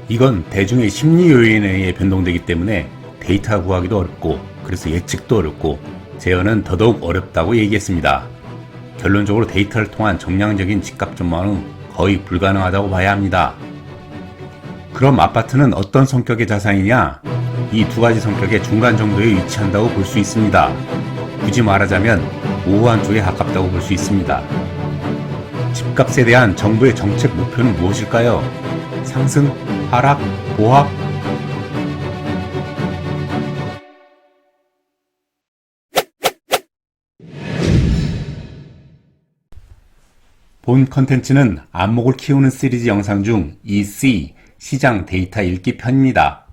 이건 대중의 심리 요인에 의해 변동되기 때문에 데이터 구하기도 어렵고 그래서 예측도 어렵고 재현은 더더욱 어렵다고 얘기했습니다. 결론적으로 데이터를 통한 정량적인 집값 전망은 거의 불가능하다고 봐야 합니다. 그럼 아파트는 어떤 성격의 자산이냐? 이 두 가지 성격의 중간 정도에 위치한다고 볼 수 있습니다. 굳이 말하자면 모호한 쪽에 가깝다고 볼 수 있습니다. 집값에 대한 정부의 정책 목표는 무엇일까요? 상승? 하락? 보합? 본 컨텐츠는 안목을 키우는 시리즈 영상 중 EC, 시장 데이터 읽기 편입니다.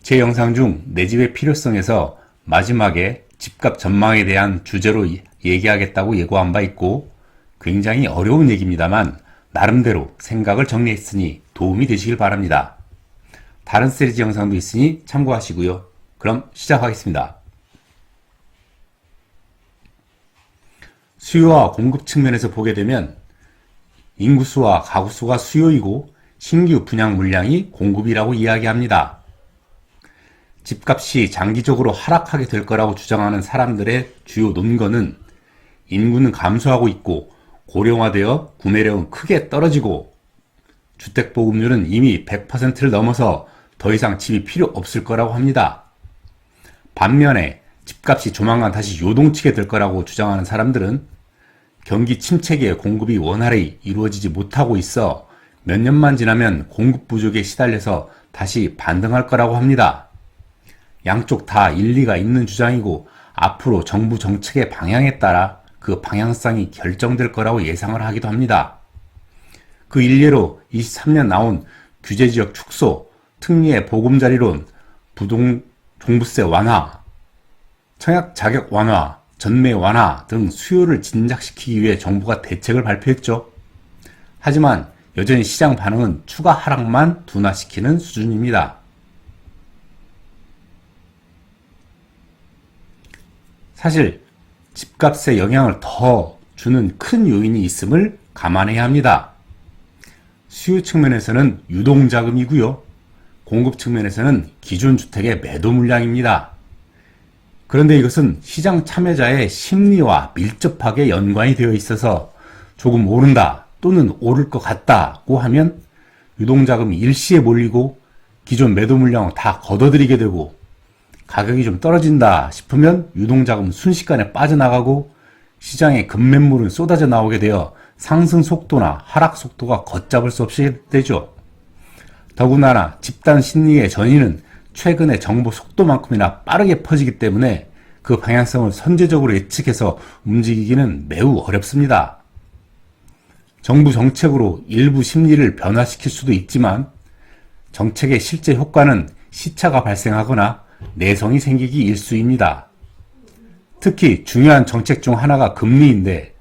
제 영상 중 내 집의 필요성에서 마지막에 집값 전망에 대한 주제로 얘기하겠다고 예고한 바 있고 굉장히 어려운 얘기입니다만 나름대로 생각을 정리했으니 도움이 되시길 바랍니다. 다른 시리즈 영상도 있으니 참고하시고요. 그럼 시작하겠습니다. 수요와 공급 측면에서 보게 되면 인구수와 가구수가 수요이고 신규 분양 물량이 공급이라고 이야기합니다. 집값이 장기적으로 하락하게 될 거라고 주장하는 사람들의 주요 논거는 인구는 감소하고 있고 고령화되어 구매력은 크게 떨어지고 주택보급률은 이미 100%를 넘어서 더 이상 집이 필요 없을 거라고 합니다. 반면에 집값이 조만간 다시 요동치게 될 거라고 주장하는 사람들은 경기 침체기에 공급이 원활히 이루어지지 못하고 있어 몇 년만 지나면 공급 부족에 시달려서 다시 반등할 거라고 합니다. 양쪽 다 일리가 있는 주장이고 앞으로 정부 정책의 방향에 따라 그 방향성이 결정될 거라고 예상을 하기도 합니다. 그 일례로 23년 나온 규제지역 축소, 특례 보금자리론, 종부세 완화, 청약 자격 완화, 전매 완화 등 수요를 진작시키기 위해 정부가 대책을 발표했죠. 하지만 여전히 시장 반응은 추가 하락만 둔화시키는 수준입니다. 사실 집값에 영향을 더 주는 큰 요인이 있음을 감안해야 합니다. 수요 측면에서는 유동자금이고요. 공급 측면에서는 기존 주택의 매도 물량입니다. 그런데 이것은 시장 참여자의 심리와 밀접하게 연관이 되어 있어서 조금 오른다 또는 오를 것 같다고 하면 유동자금이 일시에 몰리고 기존 매도 물량을 다 걷어들이게 되고 가격이 좀 떨어진다 싶으면 유동자금은 순식간에 빠져나가고 시장에 급매물은 쏟아져 나오게 되어 상승 속도나 하락 속도가 걷잡을 수 없이 되죠. 더군다나 집단 심리의 전이는 최근의 정보 속도만큼이나 빠르게 퍼지기 때문에 그 방향성을 선제적으로 예측해서 움직이기는 매우 어렵습니다. 정부 정책으로 일부 심리를 변화시킬 수도 있지만 정책의 실제 효과는 시차가 발생하거나 내성이 생기기 일쑤입니다. 특히 중요한 정책 중 하나가 금리인데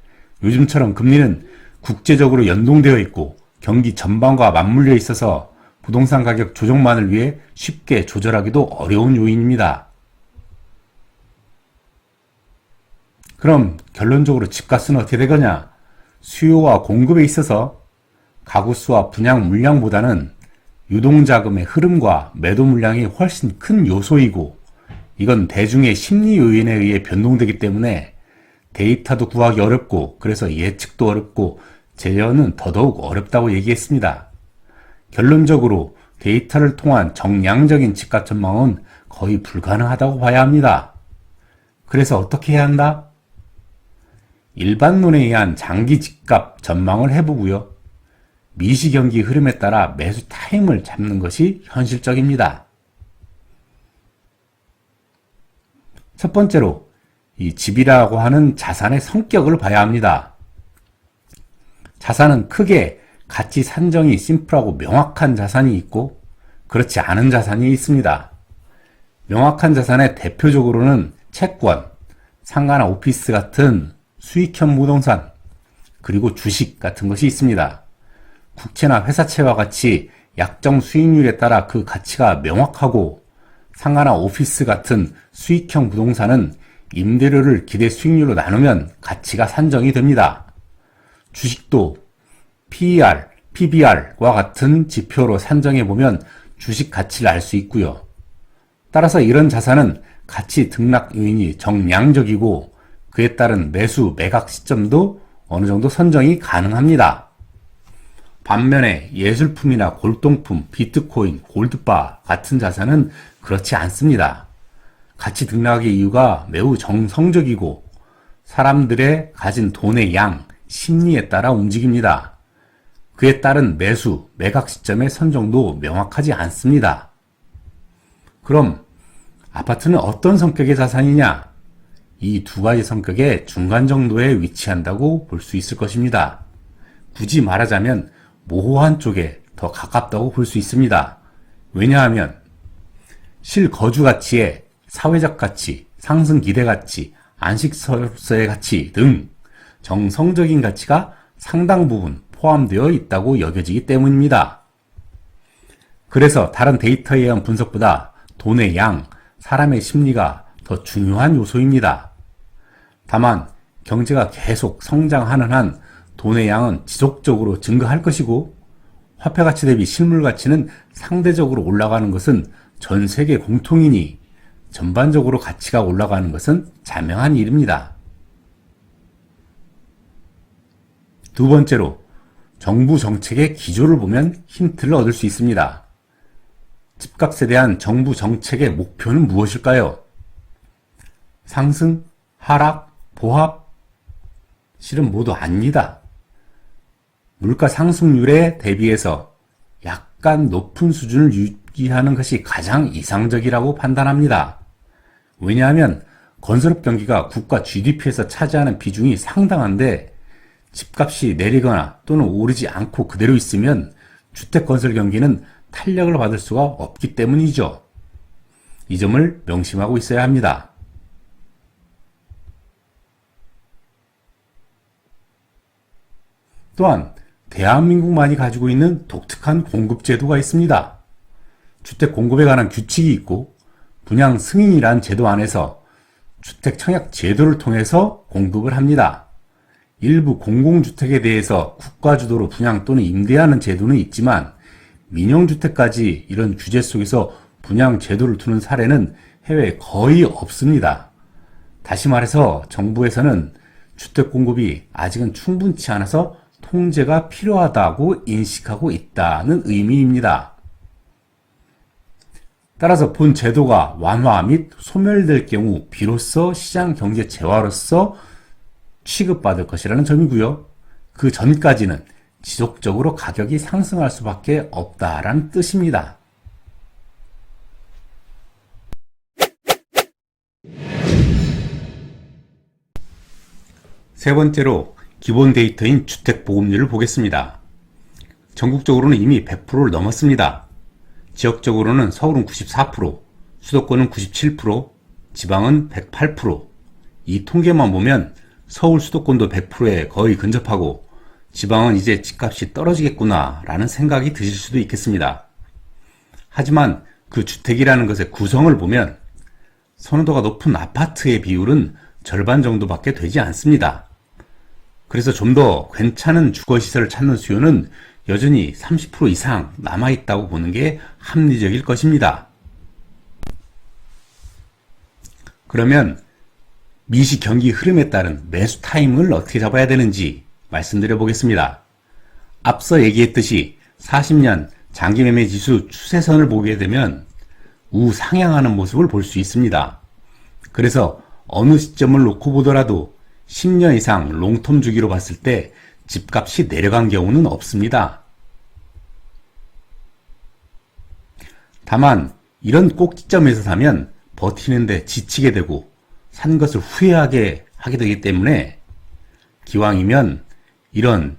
요즘처럼 금리는 국제적으로 연동되어 있고 경기 전반과 맞물려 있어서 부동산 가격 조정만을 위해 쉽게 조절하기도 어려운 요인입니다. 그럼 결론적으로 집값은 어떻게 되거냐? 수요와 공급에 있어서 가구수와 분양 물량보다는 유동자금의 흐름과 매도 물량이 훨씬 큰 요소이고 이건 대중의 심리 요인에 의해 변동되기 때문에 데이터도 구하기 어렵고 그래서 예측도 어렵고 재현은 더더욱 어렵다고 얘기했습니다. 결론적으로 데이터를 통한 정량적인 집값 전망은 거의 불가능하다고 봐야 합니다. 그래서 어떻게 해야 한다? 일반론에 의한 장기 집값 전망을 해보고요. 미시경기 흐름에 따라 매수 타임을 잡는 것이 현실적입니다. 첫 번째로 이 집이라고 하는 자산의 성격을 봐야 합니다. 자산은 크게 가치 산정이 심플하고 명확한 자산이 있고 그렇지 않은 자산이 있습니다. 명확한 자산의 대표적으로는 채권, 상가나 오피스 같은 수익형 부동산, 그리고 주식 같은 것이 있습니다. 국채나 회사채와 같이 약정 수익률에 따라 그 가치가 명확하고 상가나 오피스 같은 수익형 부동산은 임대료를 기대 수익률로 나누면 가치가 산정이 됩니다. 주식도 PER, PBR과 같은 지표로 산정해보면 주식 가치를 알 수 있고요. 따라서 이런 자산은 가치 등락 요인이 정량적이고 그에 따른 매수, 매각 시점도 어느 정도 선정이 가능합니다. 반면에 예술품이나 골동품, 비트코인, 골드바 같은 자산은 그렇지 않습니다. 가치 등락의 이유가 매우 정성적이고 사람들의 가진 돈의 양, 심리에 따라 움직입니다. 그에 따른 매수, 매각 시점의 선정도 명확하지 않습니다. 그럼 아파트는 어떤 성격의 자산이냐? 이 두 가지 성격의 중간 정도에 위치한다고 볼 수 있을 것입니다. 굳이 말하자면 모호한 쪽에 더 가깝다고 볼 수 있습니다. 왜냐하면 실거주 가치에 사회적 가치, 상승 기대 가치, 안식처로서의 가치 등 정성적인 가치가 상당 부분 포함되어 있다고 여겨지기 때문입니다. 그래서 다른 데이터에 의한 분석보다 돈의 양, 사람의 심리가 더 중요한 요소입니다. 다만 경제가 계속 성장하는 한 돈의 양은 지속적으로 증가할 것이고 화폐 가치 대비 실물 가치는 상대적으로 올라가는 것은 전 세계 공통이니 전반적으로 가치가 올라가는 것은 자명한 일입니다. 두 번째로 정부 정책의 기조를 보면 힌트를 얻을 수 있습니다. 집값에 대한 정부 정책의 목표는 무엇일까요? 상승, 하락, 보합? 실은 모두 아닙니다. 물가 상승률에 대비해서 약간 높은 수준을 유지하는 것이 가장 이상적이라고 판단합니다. 왜냐하면 건설업 경기가 국가 GDP에서 차지하는 비중이 상당한데 집값이 내리거나 또는 오르지 않고 그대로 있으면 주택 건설 경기는 탄력을 받을 수가 없기 때문이죠. 이 점을 명심하고 있어야 합니다. 또한 대한민국만이 가지고 있는 독특한 공급제도가 있습니다. 주택 공급에 관한 규칙이 있고 분양 승인이란 제도 안에서 주택 청약 제도를 통해서 공급을 합니다. 일부 공공주택에 대해서 국가 주도로 분양 또는 임대하는 제도는 있지만 민영주택까지 이런 규제 속에서 분양 제도를 두는 사례는 해외에 거의 없습니다. 다시 말해서 정부에서는 주택 공급이 아직은 충분치 않아서 통제가 필요하다고 인식하고 있다는 의미입니다. 따라서 본 제도가 완화 및 소멸될 경우 비로소 시장 경제 재화로서 취급받을 것이라는 점이고요. 그 전까지는 지속적으로 가격이 상승할 수밖에 없다라는 뜻입니다. 세 번째로 기본 데이터인 주택보급률을 보겠습니다. 전국적으로는 이미 100%를 넘었습니다. 지역적으로는 서울은 94%, 수도권은 97%, 지방은 108%. 이 통계만 보면 서울 수도권도 100%에 거의 근접하고 지방은 이제 집값이 떨어지겠구나 라는 생각이 드실 수도 있겠습니다. 하지만 그 주택이라는 것의 구성을 보면 선호도가 높은 아파트의 비율은 절반 정도밖에 되지 않습니다. 그래서 좀 더 괜찮은 주거시설을 찾는 수요는 여전히 30% 이상 남아있다고 보는 게 합리적일 것입니다. 그러면 미시 경기 흐름에 따른 매수 타임을 어떻게 잡아야 되는지 말씀드려 보겠습니다. 앞서 얘기했듯이 40년 장기 매매 지수 추세선을 보게 되면 우상향하는 모습을 볼 수 있습니다. 그래서 어느 시점을 놓고 보더라도 10년 이상 롱텀 주기로 봤을 때 집값이 내려간 경우는 없습니다. 다만 이런 꼭지점에서 사면 버티는데 지치게 되고 산 것을 후회하게 하게 되기 때문에 기왕이면 이런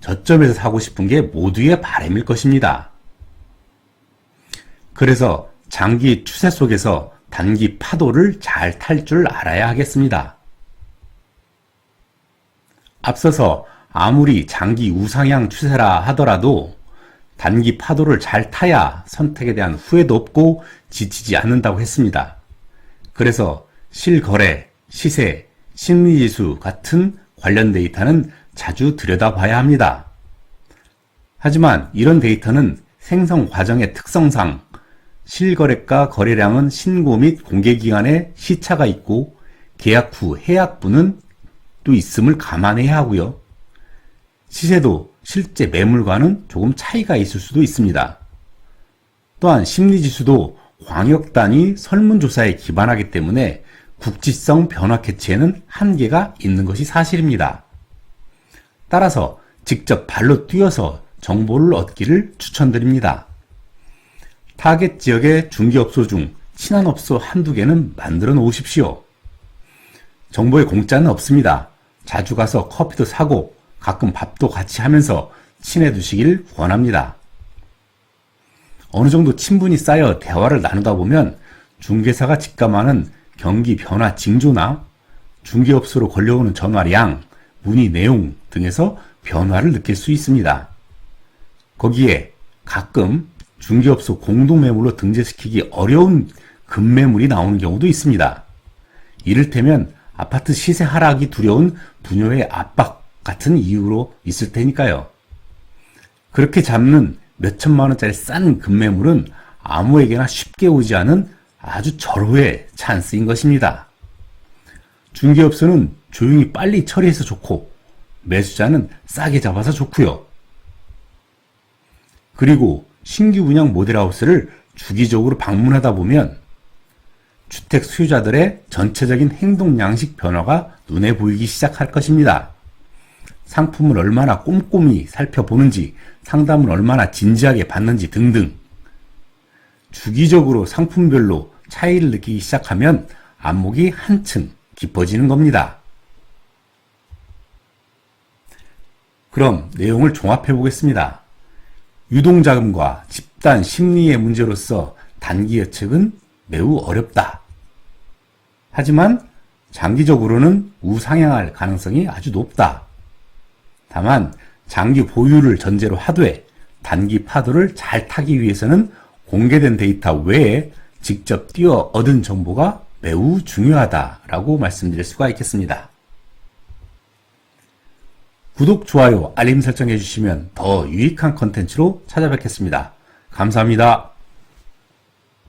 저점에서 사고 싶은 게 모두의 바람일 것입니다. 그래서 장기 추세 속에서 단기 파도를 잘 탈 줄 알아야 하겠습니다. 앞서서 아무리 장기 우상향 추세라 하더라도 단기 파도를 잘 타야 선택에 대한 후회도 없고 지치지 않는다고 했습니다. 그래서 실거래, 시세, 심리지수 같은 관련 데이터는 자주 들여다봐야 합니다. 하지만 이런 데이터는 생성 과정의 특성상 실거래가 거래량은 신고 및 공개기간에 시차가 있고 계약 후 해약분은 또 있음을 감안해야 하고요. 시세도 실제 매물과는 조금 차이가 있을 수도 있습니다. 또한 심리지수도 광역단위 설문조사에 기반하기 때문에 국지성 변화 캐치에는 한계가 있는 것이 사실입니다. 따라서 직접 발로 뛰어서 정보를 얻기를 추천드립니다. 타겟 지역의 중개업소 중 친한 업소 한두 개는 만들어 놓으십시오. 정보에 공짜는 없습니다. 자주 가서 커피도 사고 가끔 밥도 같이 하면서 친해두시길 권합니다. 어느 정도 친분이 쌓여 대화를 나누다 보면 중개사가 직감하는 경기 변화 징조나 중개업소로 걸려오는 전화량, 문의 내용 등에서 변화를 느낄 수 있습니다. 거기에 가끔 중개업소 공동매물로 등재시키기 어려운 급매물이 나오는 경우도 있습니다. 이를테면 아파트 시세 하락이 두려운 부녀의 압박 같은 이유로 있을 테니까요. 그렇게 잡는 몇천만 원짜리 싼 급매물은 아무에게나 쉽게 오지 않은 아주 절호의 찬스인 것입니다. 중개업소는 조용히 빨리 처리해서 좋고 매수자는 싸게 잡아서 좋고요. 그리고 신규 분양 모델하우스를 주기적으로 방문하다 보면 주택 수요자들의 전체적인 행동 양식 변화가 눈에 보이기 시작할 것입니다. 상품을 얼마나 꼼꼼히 살펴보는지, 상담을 얼마나 진지하게 받는지 등등. 주기적으로 상품별로 차이를 느끼기 시작하면 안목이 한층 깊어지는 겁니다. 그럼 내용을 종합해 보겠습니다. 유동자금과 집단 심리의 문제로서 단기 예측은 매우 어렵다. 하지만 장기적으로는 우상향할 가능성이 아주 높다. 다만 장기 보유를 전제로 하되 단기 파도를 잘 타기 위해서는 공개된 데이터 외에 직접 뛰어 얻은 정보가 매우 중요하다라고 말씀드릴 수가 있겠습니다. 구독, 좋아요, 알림 설정해 주시면 더 유익한 컨텐츠로 찾아뵙겠습니다. 감사합니다.